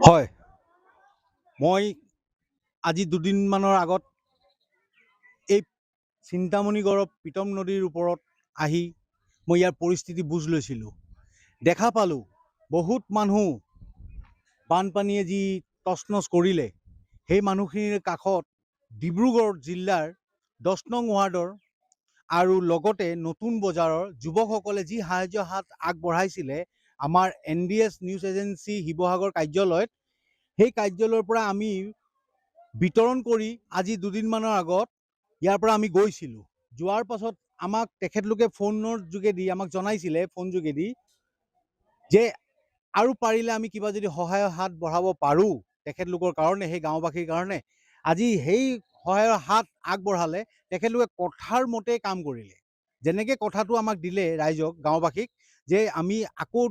হয়, মই আজি দুদিনমানৰ আগত এই চিন্তামণিগড়ৰ প্ৰীতম নদীৰ ওপৰত আহি মই ইয়াৰ পৰিস্থিতি বুজ লৈছিলোঁ। দেখা পালোঁ বহুত মানুহ বানপানীয়ে যি তছনছ কৰিলে, সেই মানুহখিনিৰ কাষত ডিব্ৰুগড় জিলাৰ 10 নং ৱাৰ্ডৰ আৰু লগতে নতুন বজাৰৰ যুৱকসকলে যি সাহায্য হাত আগবঢ়াইছিলে আমাৰ NDS নিউজ এজেঞ্চি শিৱসাগৰ কাৰ্যালয়ত, সেই কাৰ্যালয়ৰ পৰা আমি বিতৰণ কৰি আজি দুদিনমানৰ আগত ইয়াৰ পৰা আমি গৈছিলোঁ। যোৱাৰ পাছত আমাক তেখেতলোকে ফোনৰ যোগেদি আমাক জনাইছিলে, ফোন যোগেদি, যে আৰু পাৰিলে আমি কিবা যদি সহায়ৰ হাত বঢ়াব পাৰোঁ তেখেতলোকৰ কাৰণে, সেই গাঁওবাসীৰ কাৰণে। আজি সেই সহায়ৰ হাত আগবঢ়ালে, তেখেতলোকে কথাৰ মতে কাম কৰিলে। যেনেকৈ কথাটো আমাক দিলে ৰাইজক, গাঁওবাসীক, যে আমি আকৌ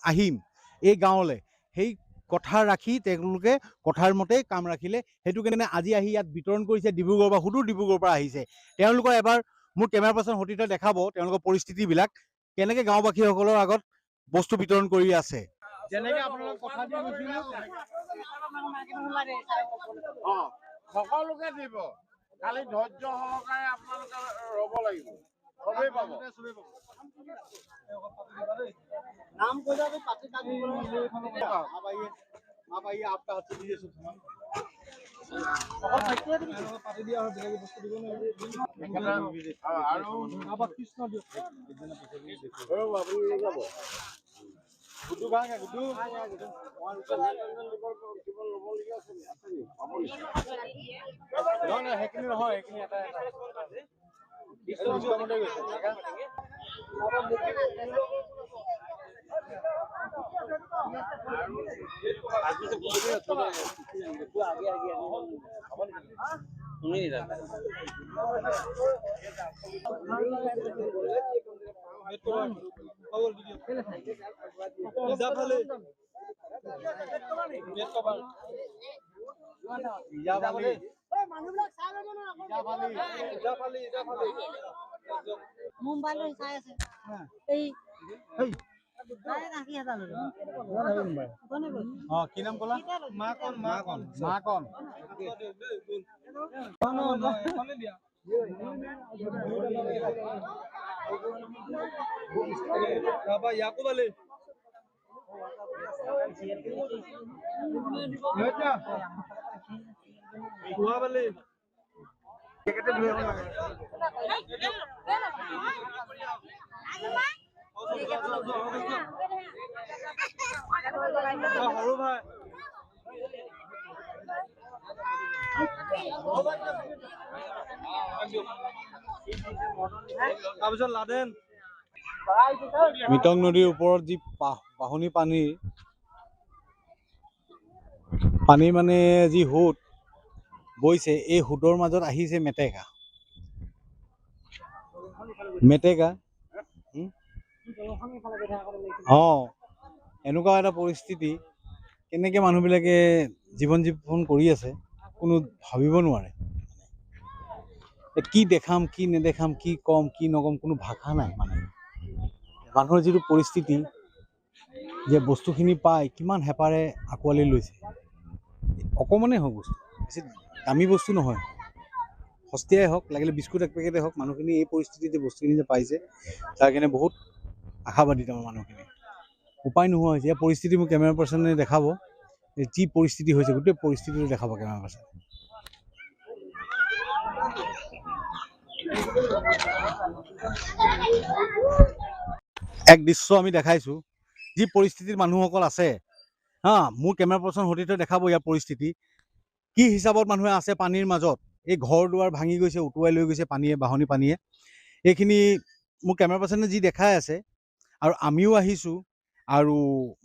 আহিম এই গাঁৱলৈ, সেই কথা ৰাখি তেওঁলোকে কথাৰ মতে কাম ৰাখিলে। সেইটো কাৰণে আজি আহি ইয়াত বিতৰণ কৰিছে। ডিব্ৰুগড়ৰ পৰা, সুদূৰ ডিব্ৰুগড়ৰ পৰা আহিছে তেওঁলোকৰ। এবাৰ মোৰ কেমেৰা পাৰ্চন সতীৰ্থই দেখাব তেওঁলোকৰ পৰিস্থিতিবিলাক, কেনেকৈ গাঁওবাসীসকলৰ আগত বস্তু বিতৰণ কৰি আছে। যেনেকৈ আপোনালোক কথা দি গৈছিলোঁ, সকলোকে দিব, খালি ধৈৰ্য সহকাৰে আপোনালোকে ৰ'ব লাগিব। চবেই পাব। नाम को जाओ पार्टी का आप आइए आपका हाथ से दीजिए सामान और पार्टी दिया और बेगे बस्तु दिबो ना আৰু अब कृष्ण दियो আপুনি যাব গুডু গাঁও গুডু ওয়ান কিমান ল'ব লগা আছে না হেকিনি নহয় হেকিনি এটা ডিসকাউন্টে গৈছে आगे से पूछ रहे थोड़ा आगे आगे सुनिए नहीं रहा মোবাইল চাই আছে এই কি নাম কলা মাকন याकूब अली সৰু ভাই তাৰপিছত লাদেন মিতং নদীৰ ওপৰত যি বাঢ়নী পানী মানে যি সোঁত বৈছে, এই সোঁতৰ মাজত আহিছে মেটেকা এনেকুৱা এটা পৰিস্থিতি। কেনেকৈ মানুহবিলাকে জীৱন যাপন কৰি আছে কোনো ভাবিব নোৱাৰে। কি দেখাম কি নেদেখাম, কি কম কি নকম, কোনো ভাষা নাই। মানে মানুহৰ যিটো পৰিস্থিতি, যে বস্তুখিনি পাই কিমান হেঁপাৰে আঁকোৱালি লৈছে। অকণমানেই হওক বস্তু, বেছি দামী বস্তু নহয়, সস্তীয়াই হওক, লাগিলে বিস্কুট এক পেকেটেই হওক, মানুহখিনি এই পৰিস্থিতিতে বস্তুখিনি যে পাইছে তাৰ কাৰণে বহুত আশাবাদী। তাৰ মানুহখিনি উপায় নোহোৱা হৈছে। এই পৰিস্থিতি মোক কেমেৰা পাৰ্চনে দেখাব, যি পৰিস্থিতি হৈছে গোটেই পৰিস্থিতিটো দেখাব কেমেৰা পাৰ্চনে। এক দৃশ্য আমি দেখাইছোঁ, যি পৰিস্থিতিত মানুহসকল আছে। মোৰ কেমেৰা পাৰ্চন সতীৰ্থই দেখাব ইয়াৰ পৰিস্থিতি, কি হিচাপত মানুহে আছে পানীৰ মাজত। এই ঘৰ দুৱাৰ ভাঙি গৈছে, উটুৱাই লৈ গৈছে পানীয়ে, বাঢ়নী পানীয়ে। এইখিনি মোৰ কেমেৰা পাৰ্চনে যি দেখাই আছে। আৰু আমিও আহিছোঁ, আৰু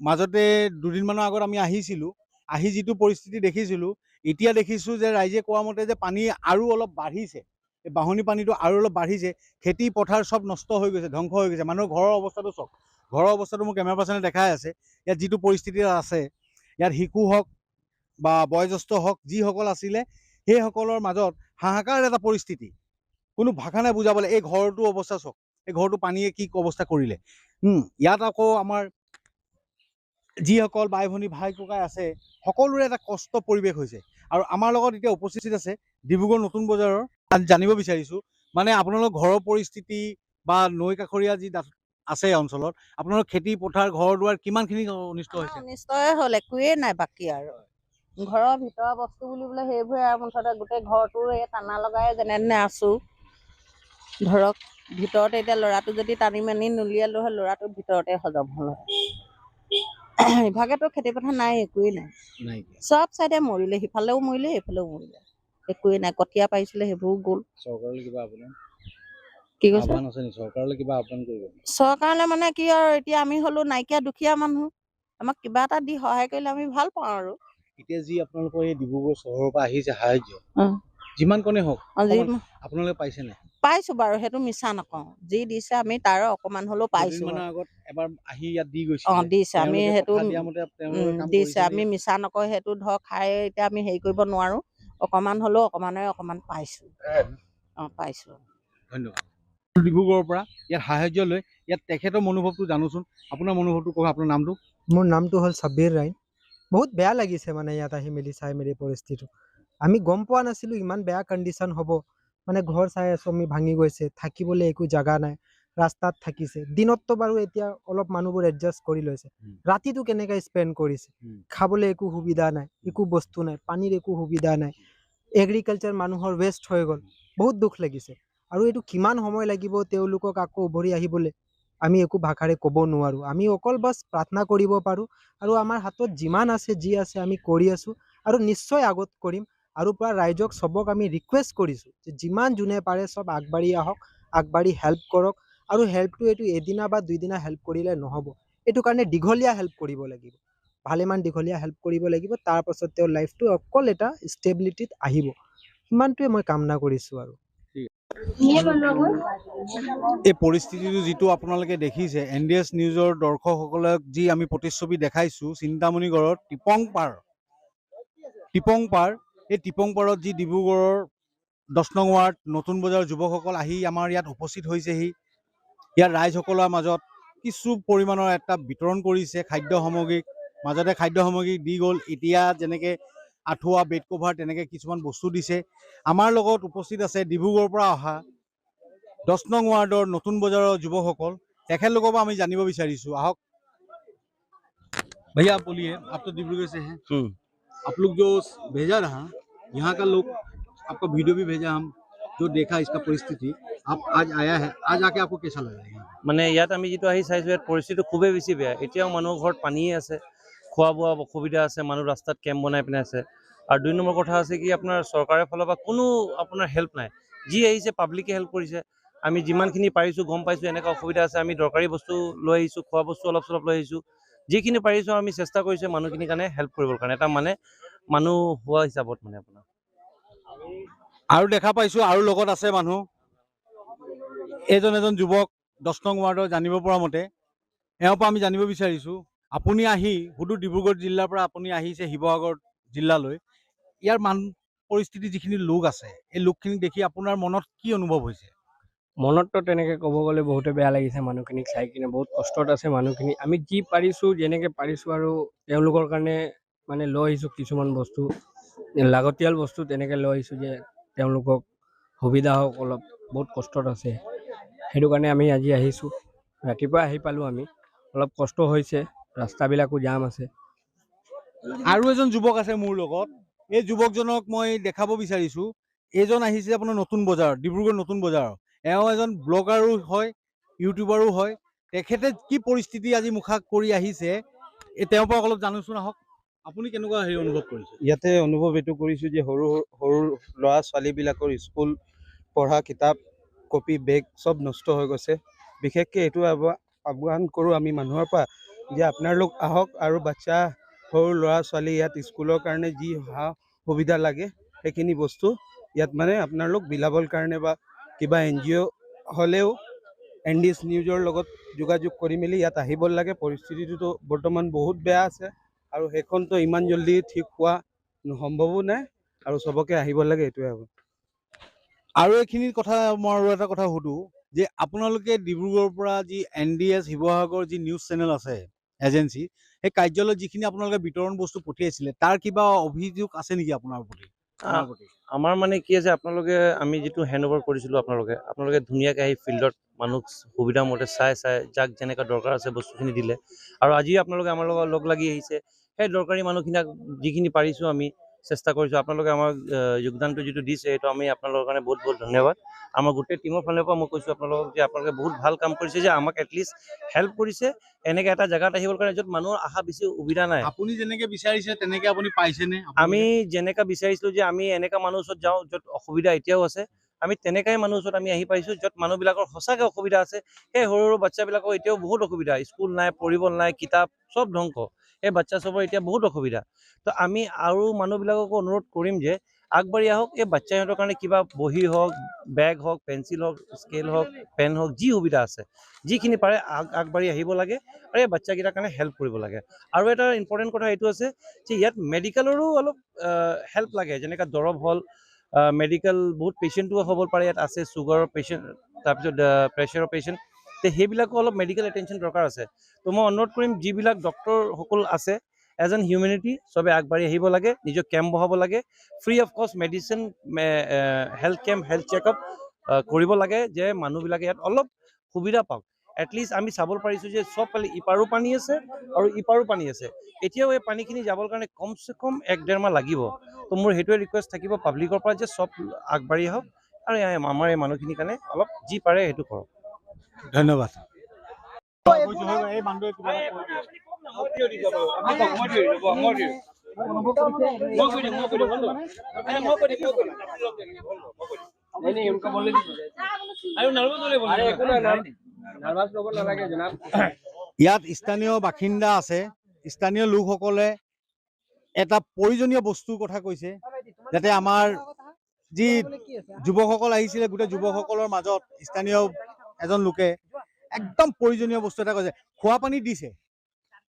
মাজতে দুদিনমানৰ আগত আমি আহিছিলোঁ, আহি যিটো পৰিস্থিতি দেখিছিলোঁ, এতিয়া দেখিছোঁ যে ৰাইজে কোৱা মতে যে পানী আৰু অলপ বাঢ়িছে, এই বাঢ়নী পানীটো আৰু অলপ বাঢ়িছে। খেতি পথাৰ চব নষ্ট হৈ গৈছে, ধ্বংস হৈ গৈছে। মানুহৰ ঘৰৰ অৱস্থাটো চাওক, ঘৰৰ অৱস্থাটো মোৰ কেমেৰা পাৰ্চনে দেখাই আছে। ইয়াত যিটো পৰিস্থিতি আছে, ইয়াত শিশু হওক বা বয়োজ্যেষ্ঠ হওক, যিসকল আছিলে সেইসকলৰ মাজত হাহাকাৰ এটা পৰিস্থিতি, কোনো ভাষা নাই বুজাবলৈ। এই ঘৰটো অৱস্থা চাওক, এই ঘৰটো পানীয়ে কি অৱস্থা কৰিলে। ইয়াত আকৌ আমাৰ যিসকল বাই ভনী ভাই ককাই আছে সকলোৰে এটা কষ্ট পৰিৱেশ হৈছে। আৰু আমাৰ লগত এতিয়া উপস্থিত আছে ডিব্ৰুগড় নতুন বজাৰৰ। জানিব বিচাৰিছোঁ মানে আপোনালোকৰ ঘৰৰ পৰিস্থিতি বা নৈ কাষৰীয়া যি আছে অঞ্চলত আপোনালোকৰ খেতি পথাৰ ঘৰ দুৱাৰ কিমানখিনি অনিষ্ট হৈছে? অনিষ্টই হ'ল, একোৱেই নাই বাকী আৰু। ঘৰৰ ভিতৰৰ বস্তু বুলিবলৈ সেইবোৰে আৰু মুঠতে গোটেই ঘৰটো এই টানা লগাই যেনে তেনে আছোঁ। ধৰক ভিতৰতে এতিয়া ল'ৰাটো যদি টানি মানি নুলিয়ালো হয়, ল'ৰাটো ভিতৰতে হজম হ'ল হয়। ইভাগেতো খেতি পথাৰ নাই, একোৱেই নাই। চব চাইডে মৰিলে, সিফালেও মৰিলে এইফালেও মৰিলে, একোৱেই নাই। কঠীয়া পাৰিছিলে সেইবোৰো গ'ল। চৰকাৰলৈ কিবা আপোনাৰ কি কৈছে? আহ্বান আছে নি? চৰকাৰলৈ কিবা আহ্বান কৰিব? চৰকাৰলৈ মানে কি আৰু, এতিয়া আমি হ'লো নাইকিয়া দুখীয়া মানুহ, আমাক কিবা এটা দি সহায় কৰিলে আমি ভাল পাওঁ আৰু। এতিয়া যি আপোনালোকৰ এই ডিব্ৰুগড় চহৰৰ পৰা আহিছে সাহায্য, যিমান কণে হওক আপোনালোকে পাইছে নাই? পাইছো বাৰু, সেইটো মিছা নকওঁ। যি দিছে আমি তাৰ অকমান হ'লেও পাইছো। দুদিনমানৰ আগত এবাৰ আহি ইয়াত দি গৈছে। দিছে, আমি সেইটো দিছে, আমি আমি মিছা নকওঁ। সেইটো ধৰক খাই এতিয়া আমি হেৰি কৰিব নোৱাৰো, অকমান হ'লেও অকমান পাইছো। পাইছো। ধন্যবাদ। ডিব্ৰুগড়ৰ পৰা ইয়াত সাহায্য লৈ ইয়াত তেখেতৰ মনোভাৱটো জানোচোন। আপোনাৰ মনোভাৱটো কওক, আপোনাৰ নামটো? মোৰ নামটো হ'ল ছাব্বিৰ ৰায়। বহুত বেয়া লাগিছে মানে ইয়াত আহি মেলি চাই মেলি পৰিস্থিতিটো। আমি গম পোৱা নাছিলোঁ ইমান বেয়া কণ্ডিশ্যন হ'ব। মানে ঘৰ চাই আছোঁ আমি ভাঙি গৈছে, থাকিবলৈ একো জাগা নাই, ৰাস্তাত থাকিছে। দিনততো বাৰু এতিয়া অলপ মানুহবোৰ এডজাষ্ট কৰি লৈছে, ৰাতিটো কেনেকৈ স্পেণ্ড কৰিছে। খাবলৈ একো সুবিধা নাই, একো বস্তু নাই, পানীৰ একো সুবিধা নাই। এগ্ৰিকালচাৰ মানুহৰ ৱেষ্ট হৈ গ'ল, বহুত দুখ লাগিছে। আৰু এইটো কিমান সময় লাগিব তেওঁলোকক আকৌ উভৰি আহিবলৈ, আমি একো ভাষাৰে ক'ব নোৱাৰোঁ। আমি অকল বাছ প্ৰাৰ্থনা কৰিব পাৰোঁ, আৰু আমাৰ হাতত যিমান আছে যি আছে আমি কৰি আছোঁ, আৰু নিশ্চয় আগত কৰিম। আৰু পৰা ৰাইজক চবক আমি ৰিকুৱেষ্ট কৰিছোঁ যে যিমান যোনে পাৰে চব আগবাঢ়ি আহক, আগবাঢ়ি হেল্প কৰক। আৰু হেল্পটো এইটো এদিনা বা দুইদিনা হেল্প কৰিলে নহ'ব, এইটো কাৰণে দীঘলীয়া হেল্প কৰিব লাগিব, ভালেমান দীঘলীয়া হেল্প কৰিব লাগিব। তাৰপাছত তেওঁৰ লাইফটো অকল এটা ষ্টেবিলিটিত আহিব, সিমানটোৱে মই কামনা কৰিছোঁ। আৰু এই পৰিস্থিতিটো যিটো আপোনালোকে দেখিছে, NDS নিউজৰ দৰ্শকসকলক যি আমি প্ৰতিচ্ছবি দেখাইছোঁ চিন্তামণিগড়ৰ টিপং পাৰ, এই টিপং পাৰত যি ডিব্ৰুগড়ৰ 10 নং ৱাৰ্ড নতুন বজাৰৰ যুৱকসকল আহি আমাৰ ইয়াত উপস্থিত হৈছেহি। ইয়াৰ ৰাইজসকলৰ মাজত কিছু পৰিমাণৰ এটা বিতৰণ কৰিছে খাদ্য সামগ্ৰী, মাজতে খাদ্য সামগ্ৰী দি গ'ল। এতিয়া যেনেকৈ আঁঠুৱা, বেড কভাৰ তেনেকৈ কিছুমান বস্তু দিছে। আমাৰ লগত উপস্থিত আছে ডিব্ৰুগড়ৰ পৰা অহা 10 নং ৱাৰ্ডৰ নতুন বজাৰৰ যুৱকসকল, তেখেতলোকৰ পৰা আমি জানিব বিচাৰিছোঁ। আহক भैया, आप बोलिए, आप तो डिब्रूगढ़ से हैं। आप लोग जो भेजा रहा, यहाँ का लोग आपका वीडियो भी भेजा, हम जो देखा इसका परिस्थिति, आप आज आया है, आज आके आपको कैसा लगा? মানে ইয়াত আমি যিটো আহি চাইছোঁ, ইয়াত পৰিস্থিতি খুবেই বেছি বেয়া। এতিয়াও মানুহৰ ঘৰত পানীয়ে আছে, খোৱা বোৱা অসুবিধা আছে, মানুহ ৰাস্তাত কেম্প বনাই পিনে আছে। আৰু 2 নম্বৰ কথা আছে কি, আপোনাৰ চৰকাৰৰ ফালৰ পৰা কোনো আপোনাৰ হেল্প নাই। যি আহিছে পাব্লিকে হেল্প কৰিছে। আমি যিমানখিনি পাৰিছোঁ গম পাইছোঁ এনেকুৱা অসুবিধা আছে, আমি দৰকাৰী বস্তু লৈ আহিছোঁ, খোৱা বস্তু অলপ চলপ লৈ আহিছোঁ। যিখিনি পাৰিছোঁ আমি চেষ্টা কৰিছোঁ মানুহখিনিৰ কাৰণে হেল্প কৰিবৰ কাৰণে, এটা মানে মানুহ হোৱা হিচাপত মানে আপোনাৰ। আৰু দেখা পাইছোঁ আৰু লগত আছে মানুহ, এজন যুৱক 10 নং ৱাৰ্ডৰ জানিব পৰা মতে, এওঁৰ পৰা আমি জানিব বিচাৰিছোঁ, আপুনি আহি সুদূৰ ডিব্ৰুগড় জিলাৰ পৰা আপুনি আহিছে শিৱসাগৰ জিলালৈ, ইয়াৰ পৰিস্থিতি যিখিনি লোক আছে, এই লোকখিনিক দেখি আপোনাৰ মনত কি অনুভৱ হৈছে? মনততো তেনেকৈ ক'ব গ'লে বহুতে বেয়া লাগিছে, মানুহখিনিক চাই কিনে বহুত কষ্টত আছে মানুহখিনি। আমি যি পাৰিছোঁ যেনেকৈ পাৰিছোঁ আৰু তেওঁলোকৰ কাৰণে মানে লৈ আহিছোঁ কিছুমান বস্তু, লাগতিয়াল বস্তু তেনেকৈ লৈ আহিছোঁ যে তেওঁলোকক সুবিধা হওক। অলপ বহুত কষ্টত আছে, সেইটো কাৰণে আমি আজি আহিছোঁ। ৰাতিপুৱা আহি পালোঁ আমি, অলপ কষ্ট হৈছে, ৰাস্তাবিলাকো জাম আছে। আৰু এজন যুৱক আছে মোৰ লগত, এই যুৱকজনক মই দেখাব বিচাৰিছোঁ। এইজন আহিছে আপোনাৰ নতুন বজাৰ, ডিব্ৰুগড় নতুন বজাৰৰ। এওঁ এজন ব্লগাৰো হয়, ইউটিউবাৰো হয়। তেখেতে কি পৰিস্থিতি আজি মুখা কৰি আহিছে, তেওঁৰ পৰা অলপ জানোচোন। আহক, আপুনি কেনেকুৱা অনুভৱ কৰিছে? ইয়াতে অনুভৱ এইটো কৰিছোঁ যে সৰু ল'ৰা ছোৱালীবিলাকৰ স্কুল পঢ়া কিতাপ কপি বেগ চব নষ্ট হৈ গৈছে। বিশেষকৈ এইটো আহ্বান কৰোঁ আমি মানুহৰ পৰা যে আপোনালোক আহক আৰু বাচ্চা সৰু ল'ৰা ছোৱালী ইয়াত স্কুলৰ কাৰণে যি সা সুবিধা লাগে সেইখিনি বস্তু ইয়াত মানে আপোনালোক বিলাবৰ কাৰণে বা কিবা NGO হ'লেও NDS নিউজৰ লগত যোগাযোগ কৰি মেলি ইয়াত আহিব লাগে। পৰিস্থিতিটোতো বৰ্তমান বহুত বেয়া আছে, আৰু সেইখনতো ইমান জল্দি ঠিক হোৱা সম্ভৱো নাই, আৰু চবকে আহিব লাগে, এইটোৱে হ'ব। আৰু এইখিনিৰ কথা মই আৰু এটা কথা সুধোঁ যে আপোনালোকে ডিব্ৰুগড়ৰ পৰা যি NDS শিৱসাগৰ যি নিউজ চেনেল আছে এজেঞ্চি, সেই কাৰ্যালয়ত যিখিনি আপোনালোকে বিতৰণ বস্তু পঠিয়াইছিলে তাৰ কিবা অভিযোগ আছে নেকি আপোনাৰ প্ৰতি? আমাৰ মানে কি আছে, আমি যিটো হেণ্ড অভাৰ কৰিছিলোঁ আপোনালোকে ধুনীয়াকৈ আহি ফিল্ডত মানুহ সুবিধা মতে চাই যাক যেনেকুৱা দৰকাৰ আছে বস্তুখিনি দিলে। আৰু আজি আপোনালোকে আমাৰ লগত লগ লাগি আহিছে, সেই দৰকাৰী মানুহখিনিক যিখিনি পাৰিছোঁ আমি চেষ্টা কৰিছোঁ। আপোনালোকে আমাক যোগদানটো যিটো দিছে সেইটো আমি আপোনালোকৰ কাৰণে বহুত বহুত ধন্যবাদ। আমাৰ গোটেই টিমৰ ফালৰ পৰা মই কৈছোঁ আপোনালোকক যে আপোনালোকে বহুত ভাল কাম কৰিছে, যে আমাক এটলিষ্ট হেল্প কৰিছে এনেকৈ এটা জেগাত আহিবৰ কাৰণে য'ত মানুহৰ আহা বেছি সুবিধা নাই। আপুনি যেনেকে বিচাৰিছে তেনেকে আপুনি পাইছেনে? আমি যেনেকা বিচাৰিছিলোঁ যে আমি এনেকা মানুহ ওচৰত যাওঁ য'ত অসুবিধা এতিয়াও আছে, আমি তেনেকাই মানুহ ওচৰত আমি আহি পাইছোঁ য'ত মানুহবিলাকৰ সঁচাকৈ অসুবিধা আছে। সেই সৰু সৰু বাচ্চাবিলাকৰ এতিয়াও বহুত অসুবিধা, স্কুল নাই, পঢ়িব নাই, কিতাপ চব ধ্বংস, সেই বাচ্চা চবৰ এতিয়া বহুত অসুবিধা। তো আমি আৰু মানুহবিলাককো অনুৰোধ কৰিম যে আগবাঢ়ি আহক, এই বাচ্চাহঁতৰ কাৰণে কিবা বহি হওক, বেগ হওক, পেঞ্চিল হওক, স্কেল হওক, পেন হওক, যি সুবিধা আছে যিখিনি পাৰে আগবাঢ়ি আহিব লাগে আৰু এই বাচ্চাকেইটাৰ কাৰণে হেল্প কৰিব লাগে। আৰু এটা ইম্পৰ্টেণ্ট কথা এইটো আছে যে ইয়াত মেডিকেলৰো অলপ হেল্প লাগে, যেনেকৈ দৰৱ হ'ল, মেডিকেল বহুত পেচেণ্টো হ'ব পাৰে ইয়াত আছে, চুগাৰৰ পেচেণ্ট, তাৰপিছত প্ৰেছাৰৰ পেচেণ্ট, তো সেইবিলাকো অলপ মেডিকেল এটেনশ্যন দৰকাৰ আছে। তো মই অনুৰোধ কৰিম যিবিলাক ডক্টৰসকল আছে এজ এন হিউমেনিটি চবে আগবাঢ়ি আহিব লাগে, নিজৰ কেম্প বহাব লাগে, ফ্ৰী অফ কষ্ট medicine, health camp, health checkup কৰিব লাগে, যে মানুহবিলাকে ইয়াত অলপ সুবিধা পাওক। এটলিষ্ট আমি চাব পাৰিছোঁ যে চব ফালে ইপাৰো পানী আছে আৰু ইপাৰো পানী আছে, এতিয়াও এই পানীখিনি যাবৰ কাৰণে কমচে কম 1-1.5 মাহ লাগিব। তো মোৰ সেইটোৱে ৰিকুৱেষ্ট থাকিব পাব্লিকৰ পৰা যে চব আগবাঢ়ি আহক আৰু আমাৰ এই মানুহখিনিৰ কাৰণে অলপ যি পাৰে সেইটো কৰক। ধন্যবাদ। ইয়াত স্থানীয় বাসিন্দা আছে, স্থানীয় লোকসকলে এটা প্ৰয়োজনীয় বস্তুৰ কথা কৈছে, যাতে আমাৰ যি যুৱকসকল আহিছিলে গোটেই যুৱকসকলৰ মাজত স্থানীয় এজন লোকে একদম প্ৰয়োজনীয় বস্তু এটা কৈছে। খোৱা পানী দিছে,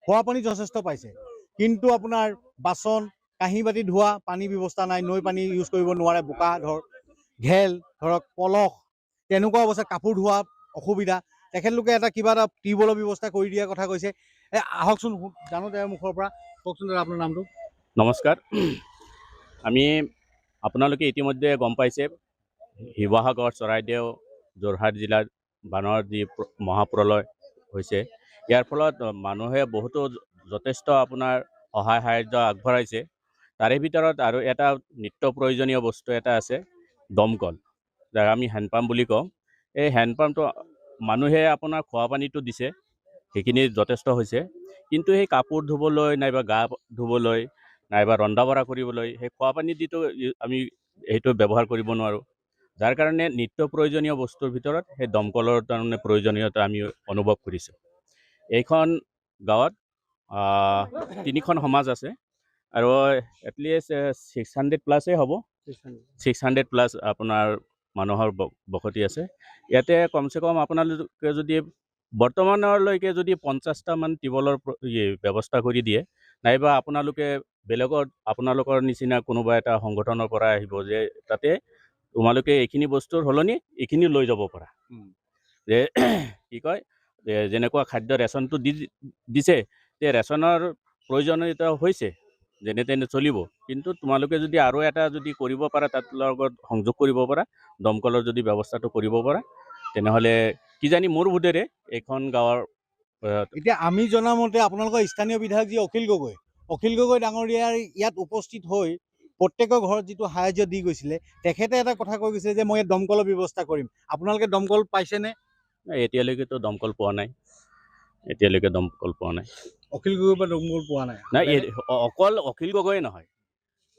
খোৱা পানী যথেষ্ট পাইছে, কিন্তু আপোনাৰ বাচন কাঁহী বাতি ধোৱা পানী ব্যৱস্থা নাই, নৈ পানী ইউজ কৰিব নোৱাৰে, বোকা ঘেল ধৰক পলস তেনেকুৱা অৱস্থা, কাপোৰ ধোৱা অসুবিধা। তেখেতলোকে কিবা এটা টিউবৱেলৰ ব্যৱস্থা কৰি দিয়াৰ কথা কৈছে। আহকচোন জানো তেওঁৰ মুখৰ পৰা, কওকচোন দাদা আপোনাৰ নামটো। নমস্কাৰ। আমি আপোনালোকে ইতিমধ্যে গম পাইছে শিৱসাগৰ, চৰাইদেউ, যোৰহাট জিলাৰ বানৰ যি মহাপ্ৰলয় হৈছে, ইয়াৰ ফলত মানুহে বহুতো যথেষ্ট আপোনাৰ সহায় সাহাৰ্য আগবঢ়াইছে। তাৰে ভিতৰত আৰু এটা নিত্য প্ৰয়োজনীয় বস্তু এটা আছে, দমকল, যাক আমি হেণ্ডপাম্প বুলি কওঁ। এই হেণ্ডপাম্পটো মানুহে আপোনাৰ খোৱা পানীটো দিছে, সেইখিনি যথেষ্ট হৈছে, কিন্তু সেই কাপোৰ ধুবলৈ নাইবা গা ধুবলৈ নাইবা ৰন্ধা বঢ়া কৰিবলৈ সেই খোৱা পানী দিটো আমি সেইটো ব্যৱহাৰ কৰিব নোৱাৰোঁ। যাৰ কাৰণে নিত্য প্ৰয়োজনীয় বস্তুৰ ভিতৰত সেই দমকলৰ কাৰণে প্ৰয়োজনীয়তা আমি অনুভৱ কৰিছোঁ। এইখন গাঁৱত 3খন সমাজ আছে আৰু এটলিষ্ট 600+ হ'ব, 600+ আপোনাৰ মানুহৰ বসতি আছে। ইয়াতে কমচে কম আপোনালোকে যদি বৰ্তমানলৈকে যদি 50টামান টিউবৱেলৰ ব্যৱস্থা কৰি দিয়ে, নাইবা আপোনালোকে বেলেগত আপোনালোকৰ নিচিনা কোনোবা এটা সংগঠনৰ পৰা আহিব যে তাতে তোমালোকে এইখিনি বস্তুৰ সলনি এইখিনি লৈ যাব পাৰা, যে কি কয় যেনেকুৱা খাদ্য ৰেচনটো দিছে, যে ৰেচনৰ প্ৰয়োজনীয়তা হৈছে, যেনে তেনে চলিব, কিন্তু তোমালোকে যদি আৰু এটা যদি কৰিব পাৰা, তাত লগত সংযোগ কৰিব পাৰা, দমকলৰ যদি ব্যৱস্থাটো কৰিব পাৰা, তেনেহ'লে কিজানি মোৰ বোধেৰে এইখন গাঁৱৰ এতিয়া আমি জনামতে আপোনালোকৰ স্থানীয় বিধায়ক যি অখিল গগৈ ডাঙৰীয়াৰ ইয়াত উপস্থিত হৈ প্ৰত্যেকৰ ঘৰত যিটো সাহায্য দি গৈছিলে, তেখেতে এটা কথা কৈ গৈছিলে যে মই ইয়াত দমকলৰ ব্যৱস্থা কৰিম। আপোনালোকে দমকল পাইছেনে? এতিয়ালৈকেতো দমকল পোৱা নাই, অখিল গগৈৰ পৰা দমকল পোৱা নাই? নাই, অকল অখিল গগৈয়ে নহয়,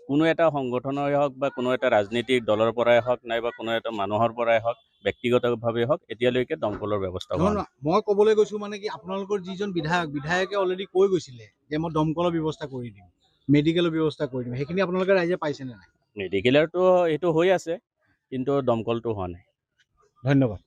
কোনো এটা সংগঠনৰে হওক বা কোনো এটা ৰাজনীতিক দলৰ পৰাই হওক, নাইবা কোনো এটা মানুহৰ পৰাই হওক, ব্যক্তিগতভাৱে হওক, এতিয়ালৈকে দমকলৰ ব্যৱস্থা হোৱা নাই। মই ক'বলৈ গৈছোঁ মানে কি, আপোনালোকৰ যিজন বিধায়কে অলৰেডি কৈ গৈছিলে যে মই দমকলৰ ব্যৱস্থা কৰি দিম, মেডিকেলৰ ব্যৱস্থা কৰি দিম, সেইখিনি আপোনালোকে ৰাইজে পাইছেনে নাই? মেডিকেলৰটো এইটো হৈ আছে, কিন্তু দমকলটো হোৱা নাই। ধন্যবাদ।